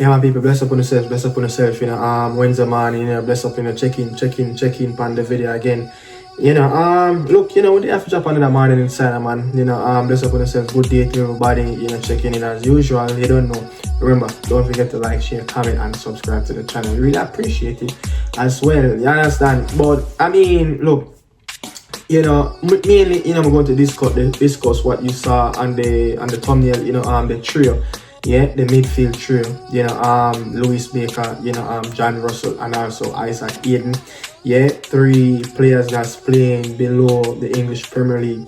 Yeah, my people, bless up on yourself, you know, Wednesday morning, you know, bless up, you know, check in on the video again. You know, look, you know, we have to jump another morning inside, man. You know, bless up on yourself, good day to everybody, you know, checking in as usual. You don't know, remember, don't forget to like, share, comment, and subscribe to the channel. We really appreciate it as well, you understand? But, I mean, look, you know, mainly, you know, we're going to discuss what you saw on the thumbnail, you know, the trio. Yeah, the midfield trio, you know, Lewis Baker, you know, John Russell, and also Isaac Hayden. Yeah, 3 players that's playing below the English Premier League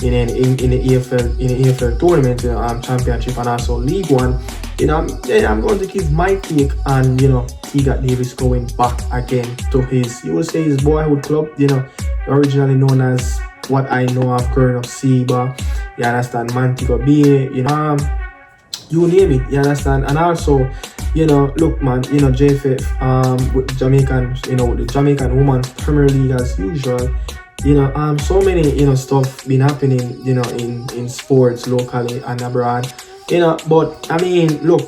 in the EFL tournament, you know, championship, and also League One. You know, I'm going to give my take on, you know, Tegat Davis going back again to his, you will say, his boyhood club, you know, originally known as what I know of growing up, Seba, you understand, Montego Bay, you know, you name it, you understand? And also, you know, look, man, you know, Jwpl, with Jamaican, you know, the Jamaican Women's Premier League as usual. You know, so many, you know, stuff been happening, you know, in sports locally and abroad. You know, but I mean, look,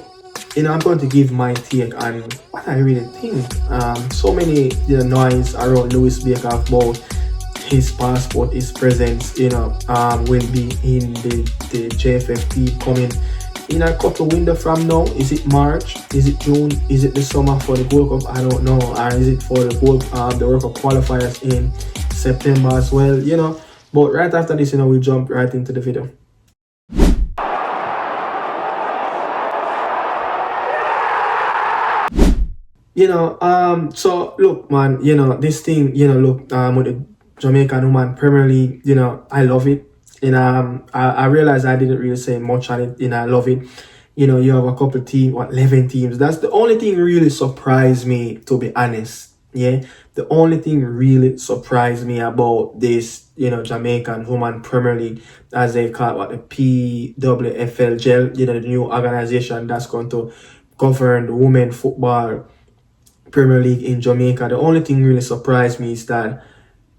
you know, I'm going to give my take on what I really think. So many, you know, noise around Lewis Baker about his passport, his presence, you know, will be in the JFFP coming in a couple window from now. Is it March? Is it June? Is it the summer for the World Cup? I don't know. Or is it for the World Cup qualifiers in September as well? You know. But right after this, you know, we jump right into the video. You know, so look, man, you know, this thing, you know, look, with the Jamaican Women Premier League, you know, I love it. You know, I realized I didn't really say much on it. You know, I love it. You know, you have a couple teams, 11 teams. That's the only thing really surprised me, to be honest. Yeah, the only thing really surprised me about this, you know, Jamaican Women Premier League, as they call it, what, the PWFL, you know, the new organization that's going to govern the women football Premier League in Jamaica. The only thing really surprised me is that,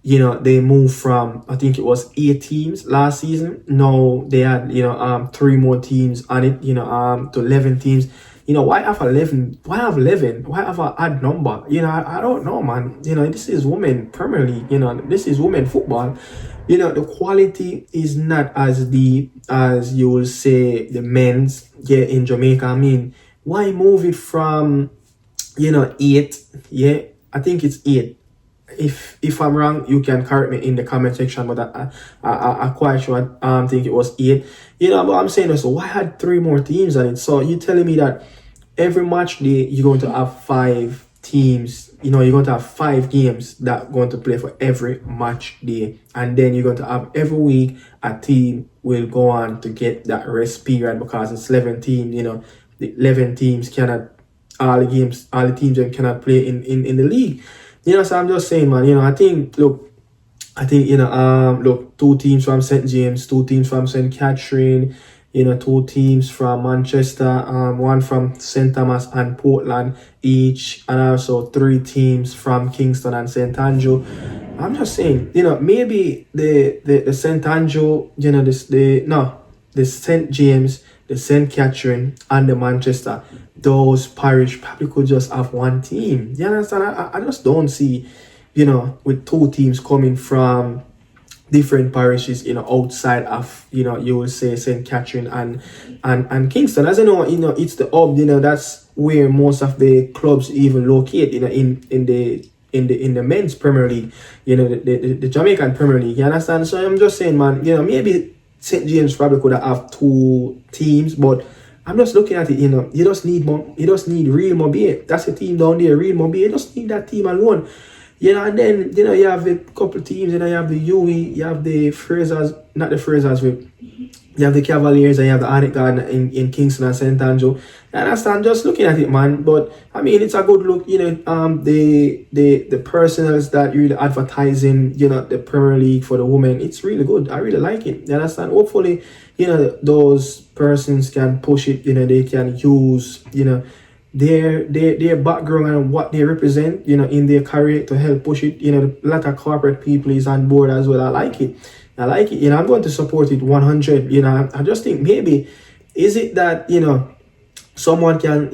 you know, they moved from, I think it was 8 teams last season. Now they had, you know, 3 more teams on it, you know, to 11 teams. You know, why have 11? Why have 11? Why have an odd number? You know, I don't know, man. You know, this is women Premier League. You know, this is women football. You know, the quality is not as deep as you will say the men's, yeah, in Jamaica. I mean, why move it from, you know, 8? Yeah, I think it's 8. If I'm wrong, you can correct me in the comment section, but I quite sure I think it was 8. You know, but I'm saying so why had 3 more teams on it? So you're telling me that every match day you're going to have 5 teams, you know, you're going to have 5 games that are going to play for every match day, and then you're going to have every week a team will go on to get that rest period because it's 11 teams, you know, the 11 teams cannot, all the teams cannot play in the league. You know, so I'm just saying, man, you know, I think, you know, look, 2 teams from St. James, 2 teams from St. Catherine, you know, 2 teams from Manchester, 1 from St. Thomas and Portland each, and also 3 teams from Kingston and St. Andrew. I'm just saying, you know, maybe the St. Andrew, you know, the St. James, the St. Catherine, and the Manchester, those parish probably could just have 1 team. You understand? I just don't see, you know, with 2 teams coming from different parishes, you know, outside of, you know, you will say St. Catherine and Kingston. As you know, it's the hub, you know, that's where most of the clubs even locate, you know, in the men's Premier League, you know, the Jamaican Premier League. You understand? So I'm just saying, man, you know, maybe St. James probably could have 2 teams, but I'm just looking at it, you know, you just need real Mobay. That's a team down there, real Mobay. You just need that team alone. You know, and then, you know, you have a couple teams, you know, you have the UE, you have the Frasers, not the Frasers, you have the Cavaliers, and you have the Arctic Garden in Kingston and St. Andrew. And I'm just looking at it, man. But I mean, it's a good look, you know, the personals that really advertising, you know, the Premier League for the women, it's really good. I really like it. You understand? Hopefully, you know, those persons can push it, you know, they can use, you know, their background and what they represent, you know, in their career to help push it. You know, a lot of corporate people is on board as well. I like it. You know, I'm going to support it 100. You know, I just think maybe, is it that, you know, someone can,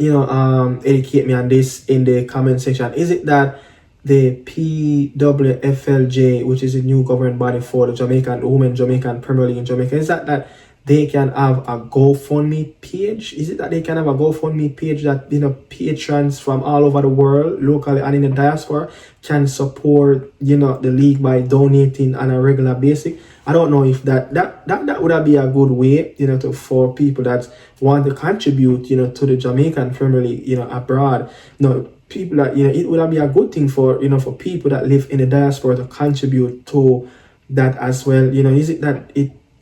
educate me on this in the comment section. Is it that the PWFLJ, which is a new governing body for the Women Jamaican Premier League in Jamaica, is that they can have a GoFundMe page? Is it that they can have a GoFundMe page that, patrons from all over the world, locally and in the diaspora, can support, the league by donating on a regular basis? I don't know if that would be a good way, for people that want to contribute, to the Jamaican Premier League, abroad. People that, it would be a good thing for, for people that live in the diaspora to contribute to that as well. Is it that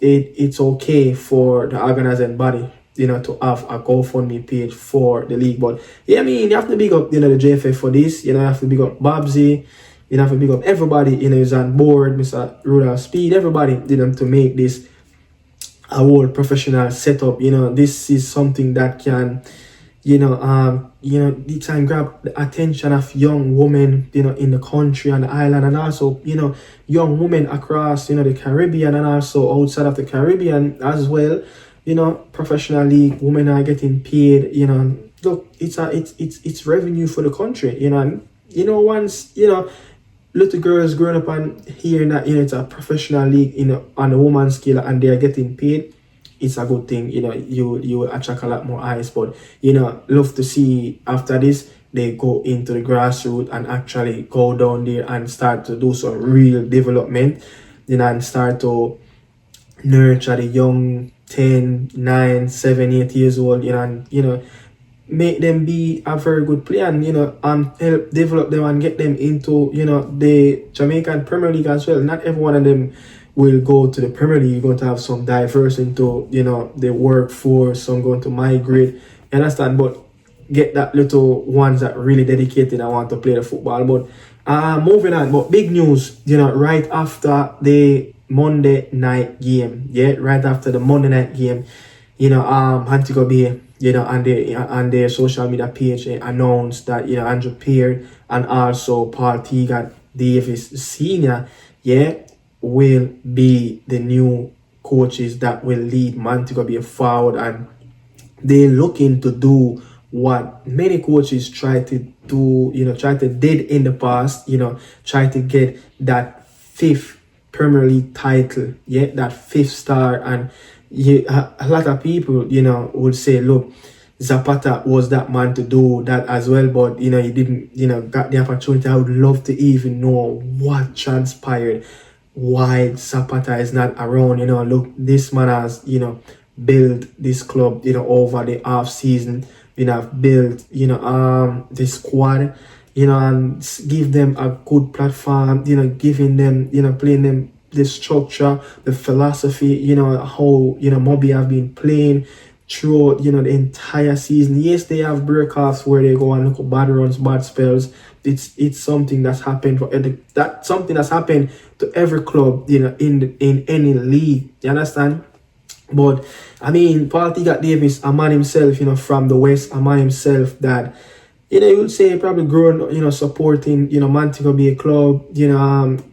it's okay for the organizing body, to have a GoFundMe page for the league? But yeah, I mean, you have to big up, the JFF for this. You have to big up Babsy. You have to big up everybody, who's on board, Mr. Rudolph Speed, everybody, to make this a whole professional setup. This is something that can, it can grab the attention of young women, in the country and the island, and also, young women across, the Caribbean and also outside of the Caribbean as well. Professional league, women are getting paid. Look, it's revenue for the country. And once little girls growing up and hearing that it's a professional league on the woman's scale and they are getting paid, it's a good thing. You will attract a lot more eyes. But love to see after this they go into the grassroots and actually go down there and start to do some real development, and start to nurture the young 10, 9, 7, 8 years old, and make them be a very good player, and help develop them and get them into the Jamaican Premier League as well. Not every one of them will go to the Premier League. You're going to have some diverse into the workforce, some going to migrate, you understand? But get that little ones that really dedicated and want to play the football. But moving on, but big news, right after the Monday night game, Montego Bay, on their social media page, they announced that Andrew Pearce and also Paul Tegat Davis Senior, will be the new coaches that will lead Montego Bay forward, and they're looking to do what many coaches try to did in the past, try to get that 5th Premier League title, that 5th star. And a lot of people, would say, look, Zapata was that man to do that as well, but he didn't, got the opportunity. I would love to even know what transpired, why Zapata is not around. Look, this man has, built this club, over the off season. Have built, the squad, and give them a good platform, giving them, playing them the structure, the philosophy, how, Mobay have been playing throughout, the entire season. Yes, they have breakoffs where they go and look at bad runs, bad spells. It's something that's happened something that's happened to every club, in any league. You understand? But I mean, Paul Tegat Davis, a man himself, from the West, a man himself that, you would say probably grown, supporting, Montego Bay club,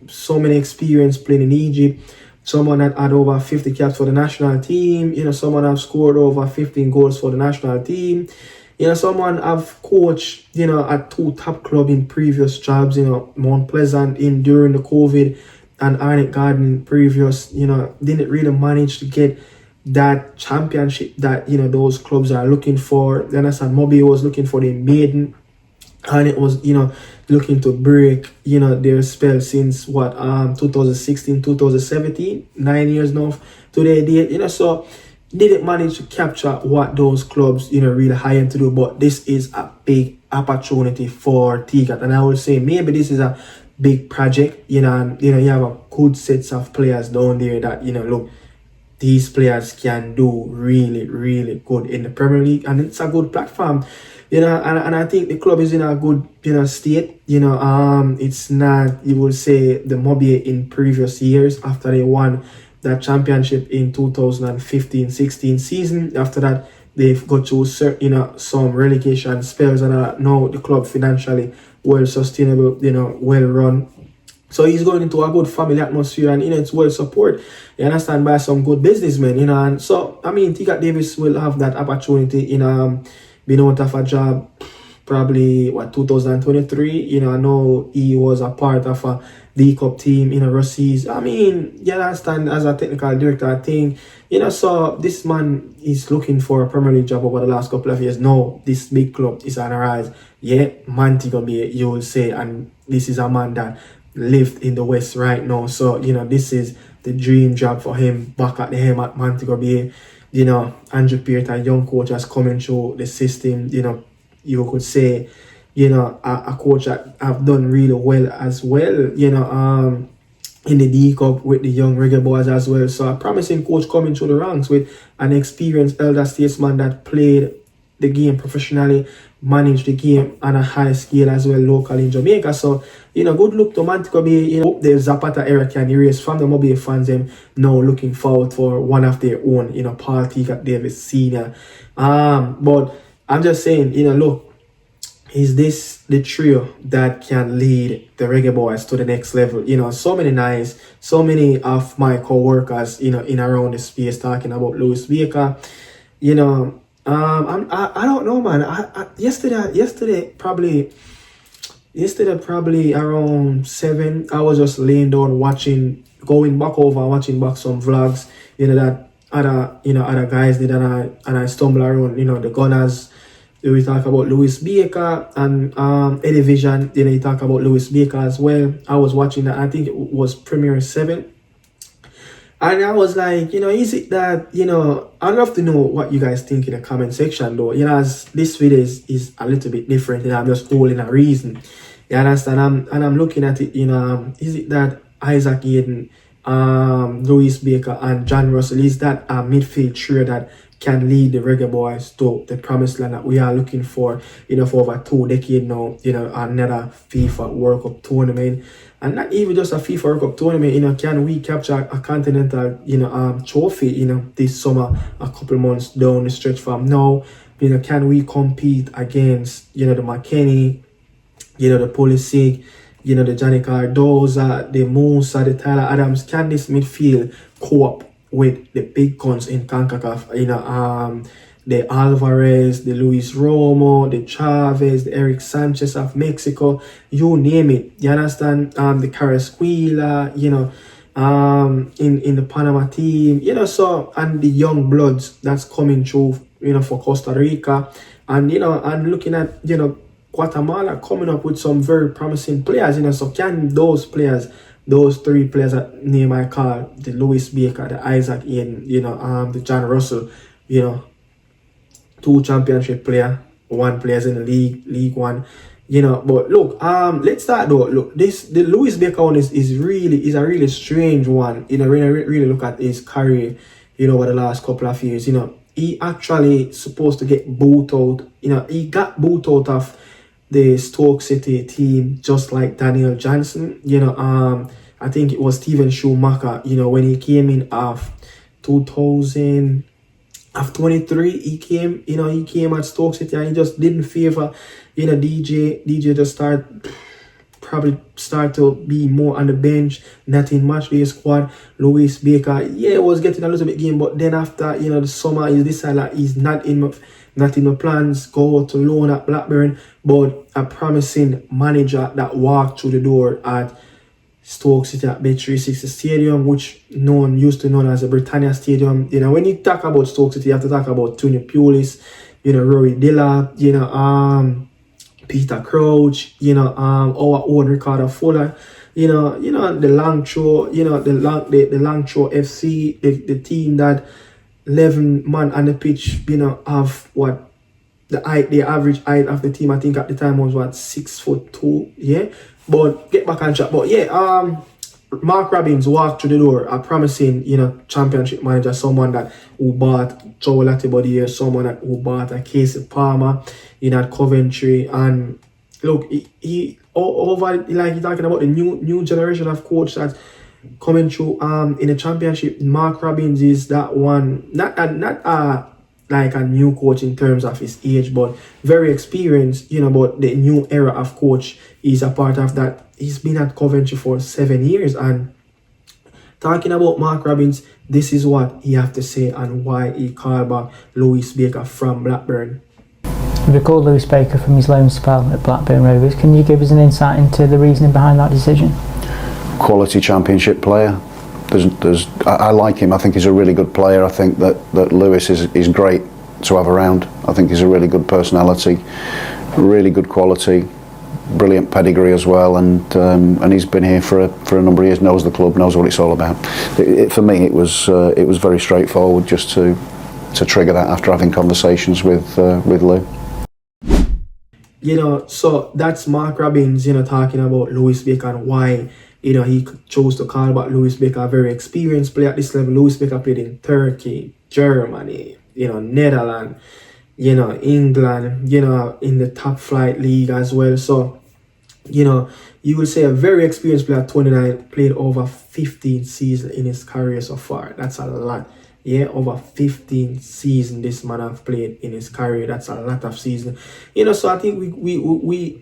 so many experience playing in Egypt. Someone that had over 50 caps for the national team, someone have scored over 15 goals for the national team. Someone have coached, at 2 top clubs in previous jobs, Mount Pleasant during the COVID and Arnett Garden previous, didn't really manage to get that championship that those clubs are looking for. You understand? Mobay was looking for the maiden, and it was looking to break their spell since 2016 2017, 9 years now today. So didn't manage to capture what those clubs really hired to do. But this is a big opportunity for Tegat, and I would say maybe this is a big project. And you have a good sets of players down there that look, these players can do really, really good in the Premier League, and it's a good platform, and I think the club is in a good, state. It's not, you would say, the Mobay in previous years after they won that championship in 2015-16 season. After that, they've got to some relegation spells, and now the club financially well sustainable, well run. So he's going into a good family atmosphere, and it's well supported, you understand, by some good businessmen, and so I mean Tegat Davis will have that opportunity been out of a job probably 2023. I know he was a part of a D Cup team in a Russies. I mean, you understand, as a technical director, I think, so this man is looking for a Premier League job over the last couple of years. No, this big club is on the rise. Yeah, Montego Bay, you will say, and this is a man that lived in the West right now. So, this is the dream job for him back at the helm at Montego Bay. Andrew Pearce, a young coach, has coming through the system. You could say, a coach that have done really well as well, in the D Cup with the young reggaeboyz as well. So a promising coach coming through the ranks with an experienced elder statesman that played the game professionally, managed the game on a high scale as well locally in Jamaica. So, good look to Montego Bay. Hope the Zapata era can erase from the Mobay fans them now looking forward for one of their own, Paul Tegat Davis Sr. But I'm just saying, look, is this the trio that can lead the reggaeboyz to the next level? So many of my co-workers, in around the space talking about Louis Baker. I don't know, man. Yesterday probably around 7, I was just laying down going back over watching back some vlogs, that other guys did, and I stumble around, the Gunners. We talk about Louis Baker and Eddie Vision. You talk about Louis Baker as well. I was watching that. I think it was Premiere 7. And I was like, is it that, I'd love to know what you guys think in the comment section though. As this video is a little bit different, I'm just holding a reason. You understand? I'm looking at it, is it that Isaac Hayden, Louis Baker and John Russell, is that a midfield trio that can lead the reggaeboyz to the promised land that we are looking for, for over 2 decades now, another FIFA World Cup tournament. And not even just a FIFA World Cup tournament, can we capture a continental, trophy, this summer, a couple months down the stretch from now? Can we compete against, the McKenny, the Pulisic, the Johnny Cardoza, the Musa, the Tyler Adams? Can this midfield co-op with the big guns in CONCACAF, the Alvarez, the Luis Romo, the Chavez, the Eric Sanchez of Mexico, you name it. You understand? The Carrasquilla, in the Panama team, so, and the young bloods that's coming through, for Costa Rica, and and looking at, Guatemala coming up with some very promising players, so can those 3 players that name I call, the Louis Baker, the Isaac Hayden, the John Russell, 2 championship player, 1 players in the League One, but look, let's start though. Look, the Louis Baker one is a really strange one. Really look at his career, over the last couple of years. He actually supposed to get booed out. He got booed out of the Stoke City team, just like Daniel Johnson. I think it was Steven Schumacher, when he came in of 2023, he came at Stoke City and he just didn't favor, DJ just start to be more on the bench, not in match day squad. Louis Baker, was getting a little bit game, but then after, the summer, he decided like he's not in my plans, go to loan at Blackburn, but a promising manager that walked through the door at Stoke City at Bet360 Stadium, which used to known as the Britannia Stadium. When you talk about Stoke City, you have to talk about Tony Pulis, Rory Dilla, Peter Crouch, our own Ricardo Fuller, the Langtro, the Langtro FC, the team that 11 man on the pitch, have what the average height of the team, I think at the time was 6'2", yeah. But get back on track. But Mark Robbins walked through the door, a promising, championship manager, someone who bought Joe Latibody, someone who bought a Casey Palmer at Coventry. And look, he over, like you're talking about the new generation of coach that's coming through in the championship. Mark Robbins is that one, not like a new coach in terms of his age, but very experienced, but the new era of coach is a part of that. He's been at Coventry for 7 years, and talking about Mark Robbins, this is what he have to say and why he called back Louis Baker from Blackburn. You recall Lewis Baker from his loan spell at Blackburn Rovers. Can you give us an insight into the reasoning behind that decision? Quality Championship player. I like him. I think he's a really good player. I think that Lewis is great to have around. I think he's a really good personality, really good quality, brilliant pedigree as well, and he's been here for a number of years. Knows the club, knows what it's all about. For me, it was very straightforward just to trigger that after having conversations with Lou. You know, so that's Mark Robbins, you know, talking about Lewis Baker and why, you know, he chose to call back Lewis Baker, a very experienced player at this level. Lewis Baker played in Turkey, Germany, you know, Netherlands, you know, England, you know, in the top flight league as well. So, you know, you would say a very experienced player, 29, played over 15 seasons in his career so far. That's a lot. Yeah, over 15 seasons this man have played in his career. That's a lot of seasons. You know, so I think we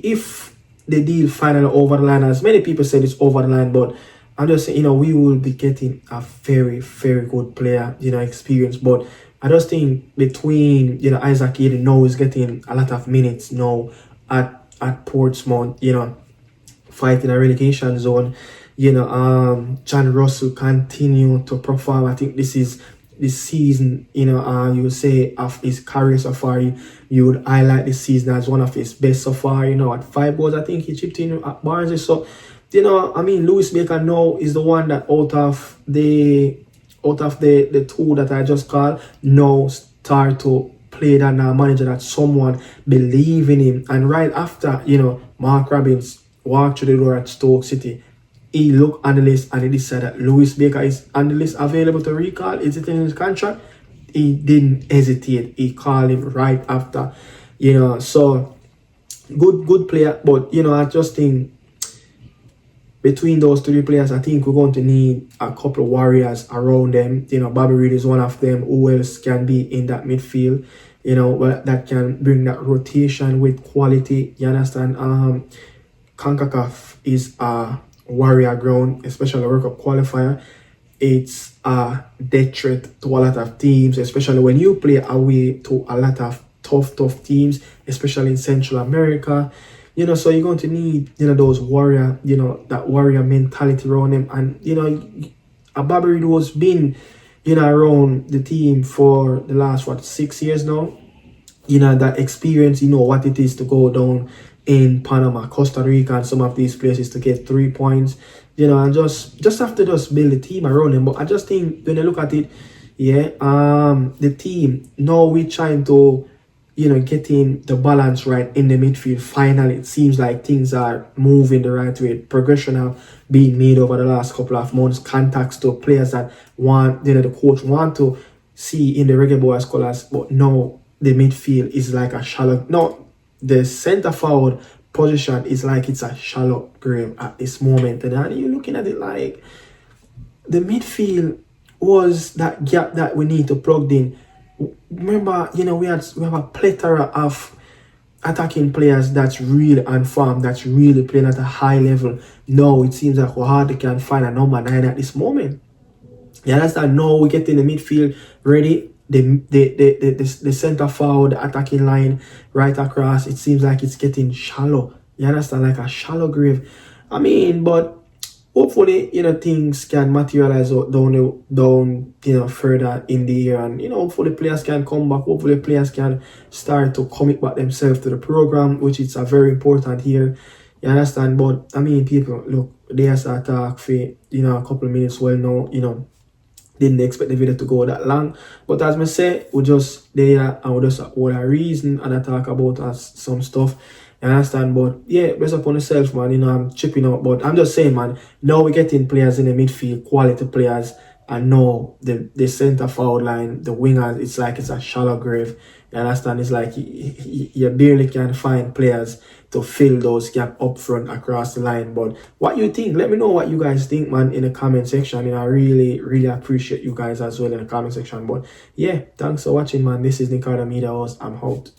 if the deal finally over the line, as many people said it's over the line, but I'm just saying, you know, we will be getting a very, very good player, you know, experience. But I just think between, you know, Isaac Hayden now is getting a lot of minutes now at Portsmouth, you know, fighting a relegation zone. You know, John Russell continue to perform. I think this season, you know, you would say of his career so far, you would highlight this season as one of his best so far. You know, at 5 goals, I think he chipped in at Barnes. So, you know, I mean, Lewis Baker now is the one that out of the two that I just called, now start to play that now manager that someone believe in him. And right after, you know, Mark Robbins walked through the door at Stoke City, he looked on the list and he decided that Lewis Baker is on the list available to recall. Is it in his contract? He didn't hesitate. He called him right after. You know, so good player. But, you know, I just think between those 3 players, I think we're going to need a couple of warriors around them. You know, Bobby Reid is one of them. Who else can be in that midfield? You know, that can bring that rotation with quality. You understand? CONCACAF is a warrior ground, especially World Cup qualifier. It's a death threat to a lot of teams, especially when you play away to a lot of tough teams, especially in Central America. You know, so you're going to need, you know, those warrior, you know, that warrior mentality around them. And, you know, a Bobby Reid was been, you know, around the team for the last, 6 years now. You know, that experience, you know what it is to go down in Panama, Costa Rica, and some of these places to get 3 points, you know, and just have to just build a team around him. But I just think when I look at it, yeah, the team, now we're trying to, you know, getting the balance right in the midfield. Finally, it seems like things are moving the right way. Progression have been made over the last couple of months. Contacts to players that want, you know, the coach want to see in the reggaeboyz colours. But now the midfield is like a shallow. No, the centre forward position is like it's a shallow grave at this moment. And you're looking at it like the midfield was that gap that we need to plug in. Remember, you know, we have a plethora of attacking players that's really on form, that's really playing at a high level. Now it seems like we hardly can find a number 9 at this moment. Yeah, that's that. Now we get in the midfield ready. The centre forward, the attacking line right across, it seems like it's getting shallow. You understand, like a shallow grave. I mean, but hopefully, you know, things can materialize down, you know, further in the year, and, you know, hopefully players can come back. Hopefully players can start to commit back themselves to the program, which is a very important here. You understand? But I mean, people, look, they have to talk for, you know, a couple of minutes. Well, no, you know, didn't expect the video to go that long, but as I say, we just there and we just hold a reason and I talk about us some stuff. You understand? But yeah, based upon yourself, man, you know, I'm chipping out, but I'm just saying, man, now we're getting players in the midfield, quality players, and now the centre forward line, the wingers, it's like it's a shallow grave. You understand? It's like you barely can find players to fill those gaps up front across the line. But what you think? Let me know what you guys think, man, in the comment section. And I really appreciate you guys as well in the comment section. But yeah, thanks for watching, man. This is Nicardo Media House. I'm out.